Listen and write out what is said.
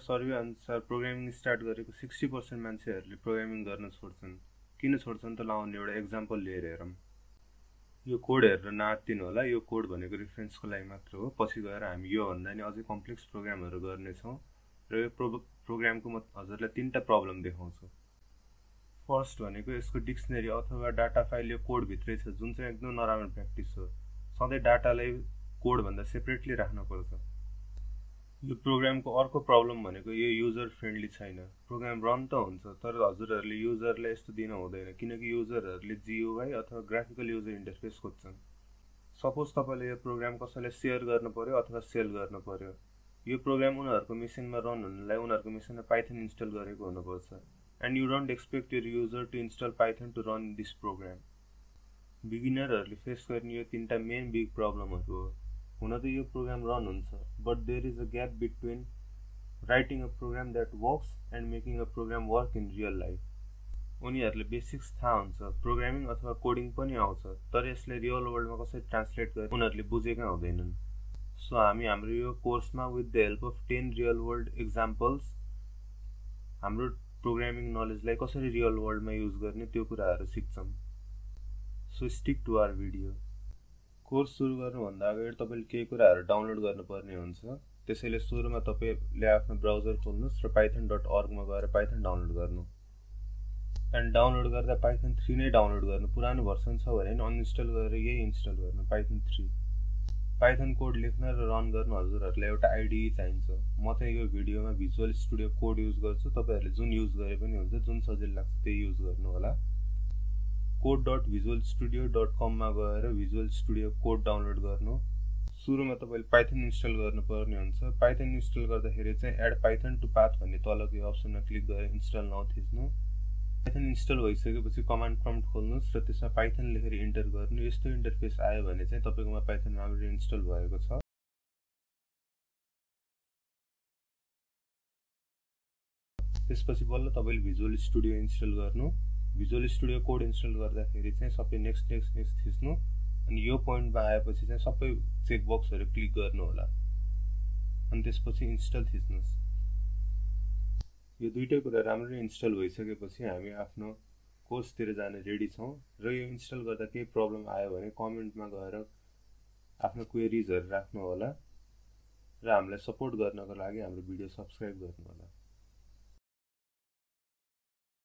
Survey अनुसार programming start गरेको 60% मान्छेहरूले प्रोग्रामिङ गर्न छोड्छन्। किन छोड्छन् त लाउने एउटा एक्जाम्पल लिएर हेरौँ। यो कोड हेरेर नआत्तिनु होला, यो कोड भनेको रेफरेन्सको लागि मात्र हो। पछि गएर हामी यो भन्दा नि अझै कम्प्लेक्स प्रोग्रामहरू गर्नेछौँ र यो प्रोग्रामको म हजुरलाई 3टा प्रब्लम देखाउँछु। फर्स्ट भनेको यसको डिक्सनरी अथवा डाटा फाइल यो कोड भित्रै छ, जुन चाहिँ एकदम नराम्रो प्र्याक्टिस हो। सधैँ डाटालाई कोड भन्दा सेपरेटली राख्नुपर्छ। यो प्रोग्रामको अर्को प्रब्लम भनेको यो युजर फ्रेन्डली छैन। प्रोग्राम रन त हुन्छ तर हजुरहरूले युजरलाई यस्तो दिन हुँदैन, किनकि युजरहरूले GUI अथवा ग्राफिकल युजर इन्टरफेस खोज्छन्। सपोज तपाईले यो प्रोग्राम कसैलाई सेयर गर्न पर्यो अथवा सेल गर्न पर्यो। यो प्रोग्राम उनीहरूको मेसिनमा रन हुनलाई उनीहरूको मेसिनमा पाइथन इन्स्टल गरेको हुनुपर्छ। And you don't expect your user to install Python to run this program. बिगिनरहरूले फेस गर्ने यो 3टा मेन बिग प्रब्लमहरू हो। हुन त यो प्रोग्राम रन हुन्छ, but there is a gap between writing a program that works and making a program work in real life. उनीहरूले बेसिक्स थाहा हुन्छ, प्रोग्रामिङ अथवा कोडिङ पनि आउँछ, तर यसले रियल वर्ल्डमा कसरी ट्रान्सलेट गर्ने उनीहरूले बुझेका हुँदैनन्। सो हामी हाम्रो यो कोर्समा with the help of 10 real world examples हाम्रो प्रोग्रामिङ नलेजलाई कसरी रियल वर्ल्डमा युज गर्ने त्यो कुराहरू सिक्छौँ। So stick to our video. Course सुरु गर्नुभन्दा अगाडि तपाईले केही कुराहरू डाउनलोड गर्नुपर्ने हुन्छ। त्यसैले सुरुमा तपाईले आफ्नो ब्राउजर खोल्नुस् र python.org मा गएर पाइथन डाउनलोड गर्नु। एन्ड डाउनलोड गर्दा पाइथन 3 नै डाउनलोड गर्नु। पुरानो भर्सन छ भने अनइन्स्टल गरेर यही इन्स्टल गर्नु, पाइथन 3। पाइथन कोड लेख्न र रन गर्न हजुरहरूलाई एउटा IDE चाहिन्छ। म चाहिँ यो भिडियोमा भिजुअल स्टुडियो कोड युज गर्छु। तपाईहरुले जुन युज गरे पनि हुन्छ, जुन सजिलो लाग्छ त्यही युज गर्नु होला। code.visualstudio.com मा गएर भिजुअल स्टुडियो कोड डाउनलोड गर्नु। सुरुमा तपाईले पाइथन इन्स्टल गर्नुपर्ने हुन्छ। पाइथन इन्स्टल गर्दाखेरि चाहिँ एड पाइथन टु पाथ भन्ने तलको यो अप्सनमा क्लिक गरेर इन्स्टल नाउ थिच्नु। पाइथन इन्स्टल भइसकेपछि कमान्ड प्रम्प्ट खोल्नुस् र त्यसमा पाइथन लेखेर इन्टर गर्नु। यस्तो इन्टरफेस आयो भने चाहिँ तपाईकोमा पाइथन अलरेडी इन्स्टल भएको छ। त्यसपछि बल्ल तपाईले भिजुअल स्टुडियो इन्स्टल गर्नु। भिजुअल स्टुडियो कोड इन्स्टल गर्दाखेरि चाहिँ सबै नेक्स्ट थिच्नु। अनि यो पोइन्टमा आएपछि चाहिँ सबै चेक बक्सहरु क्लिक गर्नु होला। अनि त्यसपछि इन्स्टल थिच्नुस्। यो दुईटै कुरा राम्ररी इन्स्टल भइसकेपछि हामी आफ्नो कोर्सतिर जाने रेडी छौं। र यो इन्स्टल गर्दा केही प्रब्लम आयो भने कमेन्टमा गएर आफ्नो क्वेरीजहरु राख्नु होला र हामीलाई सपोर्ट गर्नको लागि हाम्रो भिडियो सब्स्क्राइब गर्नु होला।